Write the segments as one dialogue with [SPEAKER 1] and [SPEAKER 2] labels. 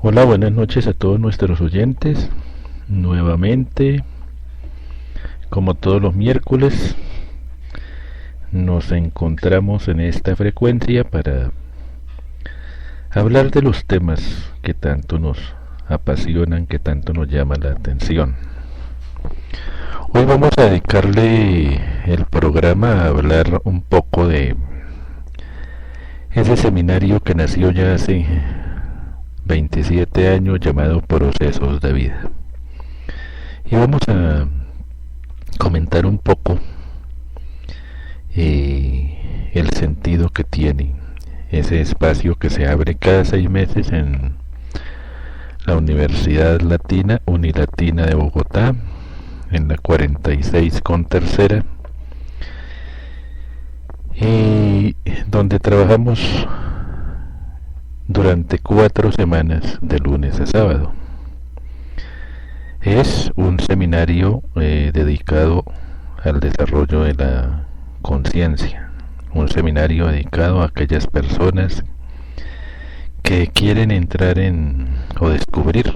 [SPEAKER 1] Hola, buenas noches a todos nuestros oyentes. Nuevamente, como todos los miércoles, nos encontramos en esta frecuencia para hablar de los temas que tanto nos apasionan, que tanto nos llaman la atención. Hoy vamos a dedicarle el programa a hablar un poco de ese seminario que nació ya hace 27 años llamado Procesos de Vida. Y vamos a comentar un poco el sentido que tiene ese espacio que se abre cada 6 meses en la Universidad Latina Unilatina de Bogotá, en la 46 con tercera, y donde trabajamos durante 4 semanas de lunes a sábado. Es un seminario dedicado al desarrollo de la conciencia, un seminario dedicado a aquellas personas que quieren entrar en o descubrir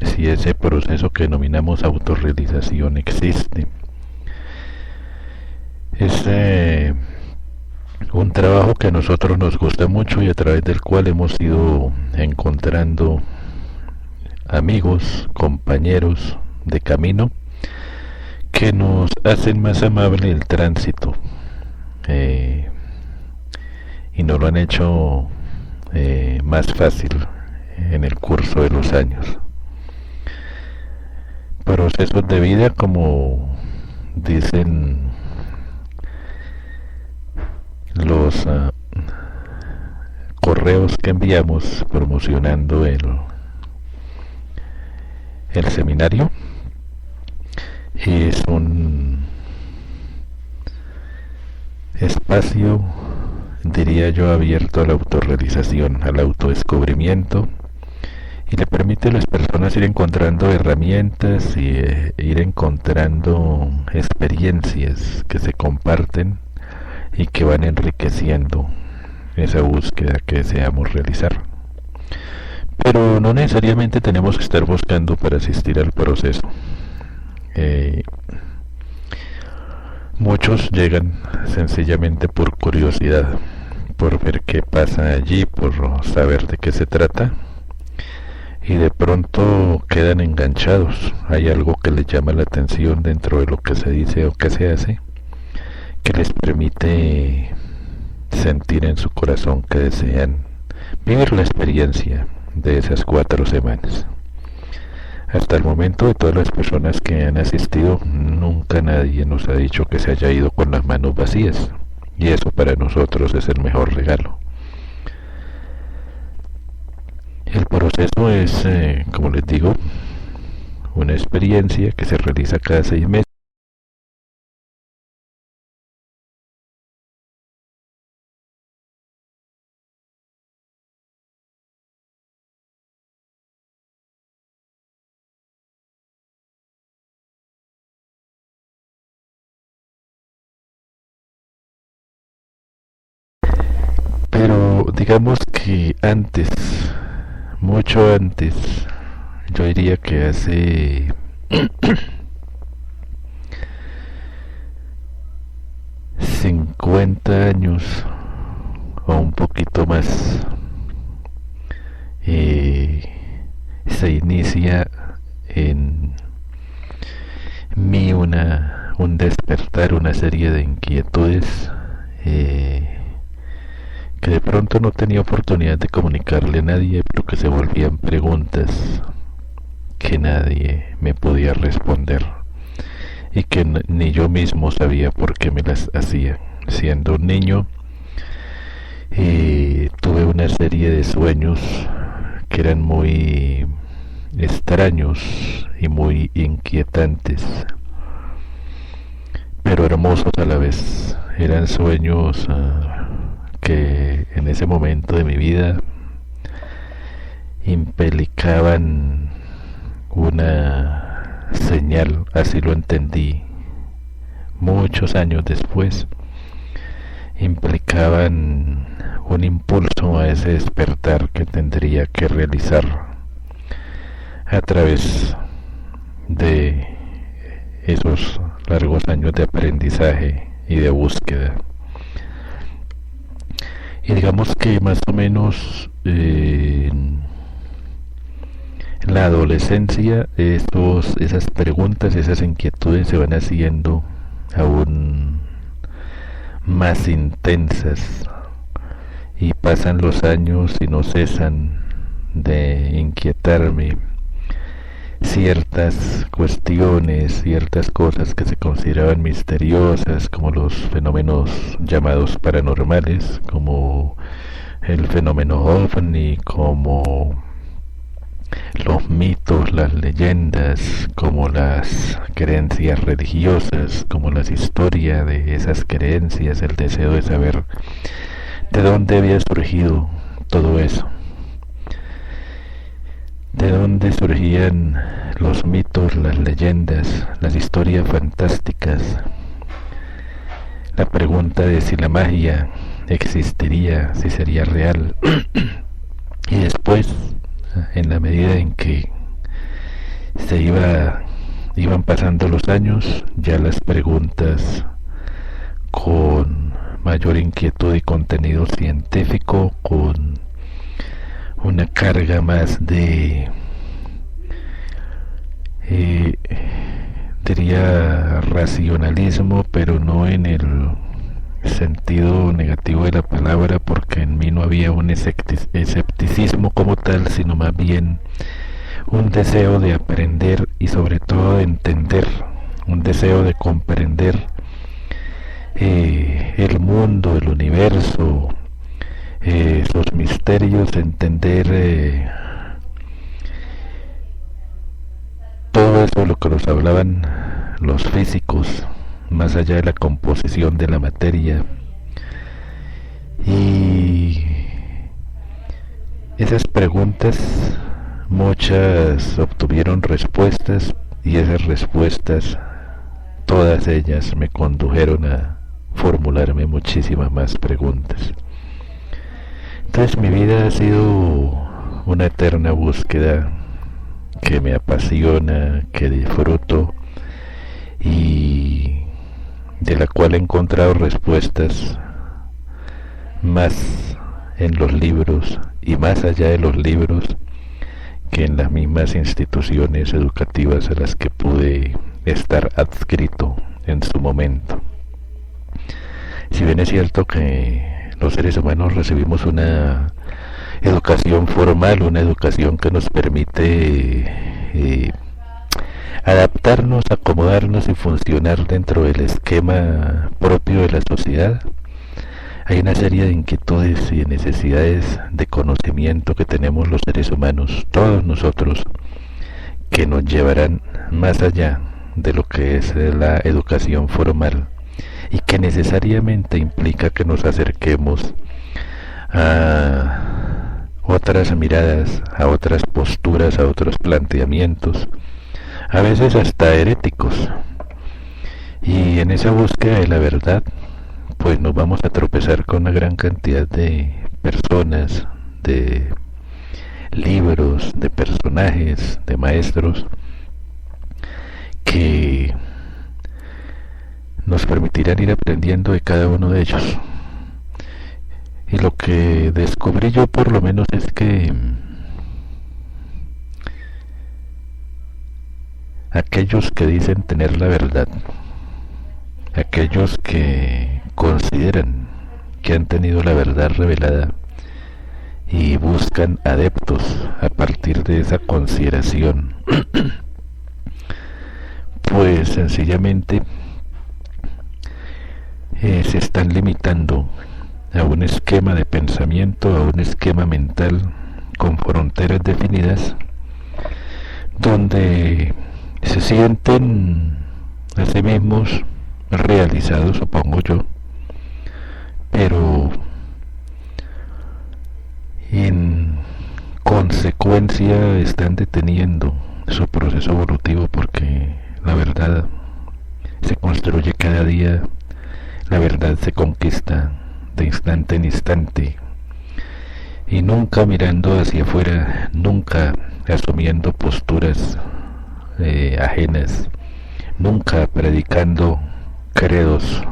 [SPEAKER 1] si ese proceso que denominamos autorrealización existe. Es un trabajo que a nosotros nos gusta mucho y a través del cual hemos ido encontrando amigos, compañeros de camino que nos hacen más amable el tránsito y nos lo han hecho más fácil en el curso de los años. Procesos de vida, como dicen los correos que enviamos promocionando el seminario, es un espacio, diría yo, abierto a la autorrealización, al autodescubrimiento, y le permite a las personas ir encontrando herramientas y ir encontrando experiencias que se comparten y que van enriqueciendo esa búsqueda que deseamos realizar. Pero no necesariamente tenemos que estar buscando para asistir al proceso. Muchos llegan sencillamente por curiosidad, por ver qué pasa allí, por saber de qué se trata, y de pronto quedan enganchados. Hay algo que les llama la atención dentro de lo que se dice o que se hace, que les permite sentir en su corazón que desean vivir la experiencia de esas 4 semanas. Hasta el momento, de todas las personas que han asistido, nunca nadie nos ha dicho que se haya ido con las manos vacías, y eso para nosotros es el mejor regalo. El proceso es, como les digo, una experiencia que se realiza cada 6 meses. Pero digamos que antes, mucho antes, yo diría que hace 50 años o un poquito más, se inicia en mí un despertar, una serie de inquietudes que de pronto no tenía oportunidad de comunicarle a nadie, pero que se volvían preguntas que nadie me podía responder y que ni yo mismo sabía por qué me las hacía. Siendo un niño, tuve una serie de sueños que eran muy extraños y muy inquietantes, pero hermosos a la vez. Eran sueños que en ese momento de mi vida implicaban una señal, así lo entendí muchos años después, implicaban un impulso a ese despertar que tendría que realizar a través de esos largos años de aprendizaje y de búsqueda. Y digamos que más o menos en la adolescencia esas preguntas, esas inquietudes se van haciendo aún más intensas, y pasan los años y no cesan de inquietarme ciertas cuestiones, ciertas cosas que se consideraban misteriosas, como los fenómenos llamados paranormales, como el fenómeno ovni, como los mitos, las leyendas, como las creencias religiosas, como las historias de esas creencias, el deseo de saber de dónde había surgido todo eso. ¿De dónde surgían los mitos, las leyendas, las historias fantásticas? La pregunta de si la magia existiría, si sería real. Y después, en la medida en que iban pasando los años, ya las preguntas con mayor inquietud y contenido científico, con una carga más de diría racionalismo, pero no en el sentido negativo de la palabra, porque en mí no había un escepticismo como tal, sino más bien un deseo de aprender y sobre todo de entender, un deseo de comprender el mundo, el universo, los misterios, entender todo eso, lo que nos hablaban los físicos, más allá de la composición de la materia. Y esas preguntas, muchas obtuvieron respuestas, y esas respuestas, todas ellas me condujeron a formularme muchísimas más preguntas. Entonces mi vida ha sido una eterna búsqueda que me apasiona, que disfruto y de la cual he encontrado respuestas más en los libros y más allá de los libros que en las mismas instituciones educativas a las que pude estar adscrito en su momento. Si bien es cierto que los seres humanos recibimos una educación formal, una educación que nos permite adaptarnos, acomodarnos y funcionar dentro del esquema propio de la sociedad, hay una serie de inquietudes y de necesidades de conocimiento que tenemos los seres humanos, todos nosotros, que nos llevarán más allá de lo que es la educación formal, y que necesariamente implica que nos acerquemos a otras miradas, a otras posturas, a otros planteamientos, a veces hasta heréticos. Y en esa búsqueda de la verdad, pues nos vamos a tropezar con una gran cantidad de personas, de libros, de personajes, de maestros, que nos permitirán ir aprendiendo de cada uno de ellos. Y lo que descubrí yo, por lo menos, es que aquellos que dicen tener la verdad, aquellos que consideran que han tenido la verdad revelada y buscan adeptos a partir de esa consideración, pues sencillamente se están limitando a un esquema de pensamiento, a un esquema mental con fronteras definidas, donde se sienten a sí mismos realizados, supongo yo, pero en consecuencia están deteniendo su proceso evolutivo, porque la verdad se construye cada día, la verdad se conquista de instante en instante, y nunca mirando hacia afuera, nunca asumiendo posturas ajenas, nunca predicando credos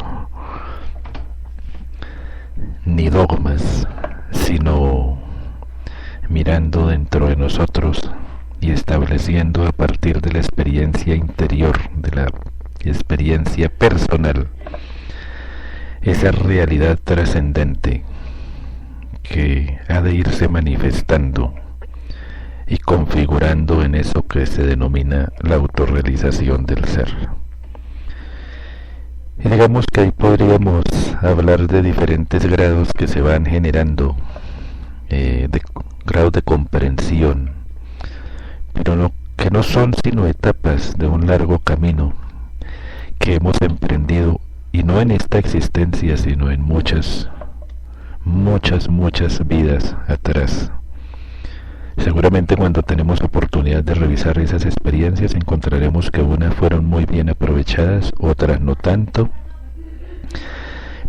[SPEAKER 1] ni dogmas, sino mirando dentro de nosotros y estableciendo a partir de la experiencia interior, de la experiencia personal, esa realidad trascendente que ha de irse manifestando y configurando en eso que se denomina la autorrealización del ser. Y digamos que ahí podríamos hablar de diferentes grados que se van generando, de grados de comprensión, pero que no son sino etapas de un largo camino que hemos emprendido, y no en esta existencia, sino en muchas vidas atrás. Seguramente cuando tenemos oportunidad de revisar esas experiencias encontraremos que unas fueron muy bien aprovechadas, otras no tanto,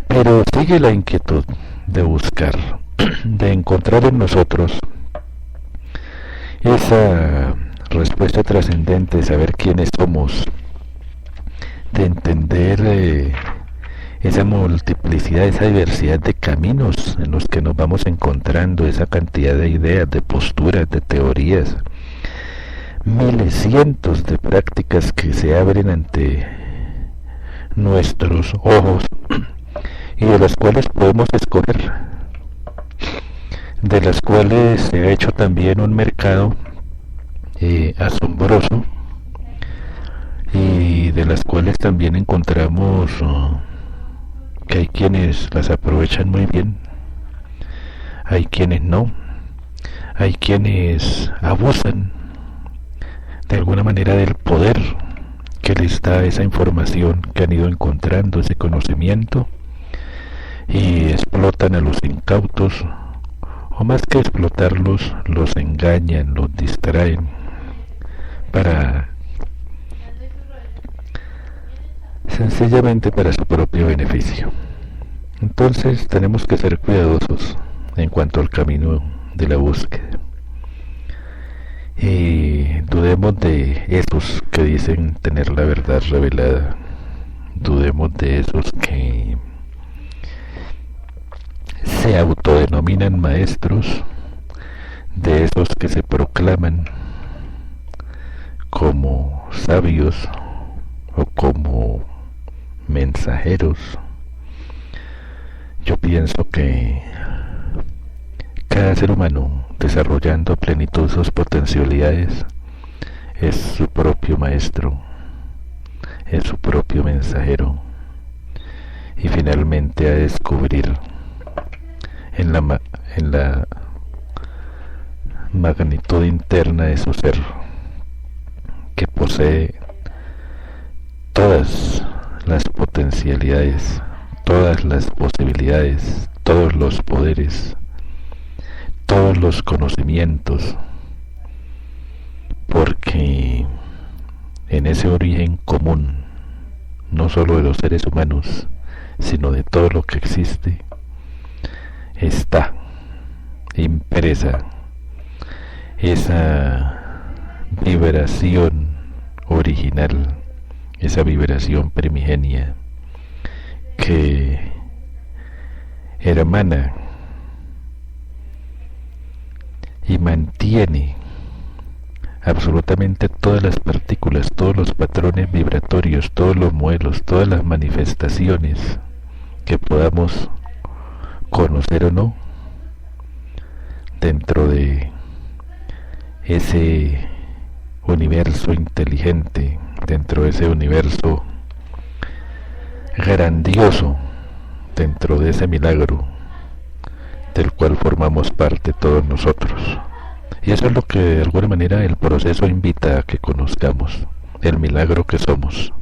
[SPEAKER 1] pero sigue la inquietud de buscar, de encontrar en nosotros esa respuesta trascendente, de saber quiénes somos, de entender esa multiplicidad, esa diversidad de caminos en los que nos vamos encontrando, esa cantidad de ideas, de posturas, de teorías, miles, cientos de prácticas que se abren ante nuestros ojos y de las cuales podemos escoger, de las cuales se ha hecho también un mercado asombroso, y de las cuales también encontramos que hay quienes las aprovechan muy bien, hay quienes no, hay quienes abusan de alguna manera del poder que les da esa información que han ido encontrando, ese conocimiento, y explotan a los incautos, o más que explotarlos, los engañan, los distraen sencillamente para su propio beneficio. Entonces tenemos que ser cuidadosos en cuanto al camino de la búsqueda, y dudemos de esos que dicen tener la verdad revelada, dudemos de esos que se autodenominan maestros, de esos que se proclaman como sabios o como mensajeros. Yo pienso que cada ser humano, desarrollando a plenitud sus potencialidades, es su propio maestro, es su propio mensajero, y finalmente a descubrir en la magnitud interna de su ser, que posee todas las potencialidades, todas las posibilidades, todos los poderes, todos los conocimientos, porque en ese origen común, no solo de los seres humanos, sino de todo lo que existe, está impresa esa vibración original, esa vibración primigenia que hermana y mantiene absolutamente todas las partículas, todos los patrones vibratorios, todos los modelos, todas las manifestaciones que podamos conocer o no dentro de ese universo inteligente, dentro de ese universo grandioso, dentro de ese milagro del cual formamos parte todos nosotros. Y eso es lo que de alguna manera el proceso invita a que conozcamos, el milagro que somos.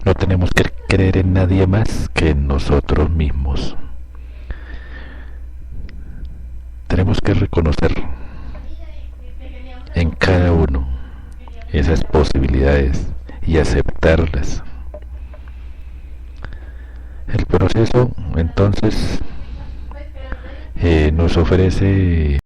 [SPEAKER 1] No tenemos que creer en nadie más que en nosotros mismos. Tenemos que reconocer en cada uno esas posibilidades y aceptarlas. El proceso entonces nos ofrece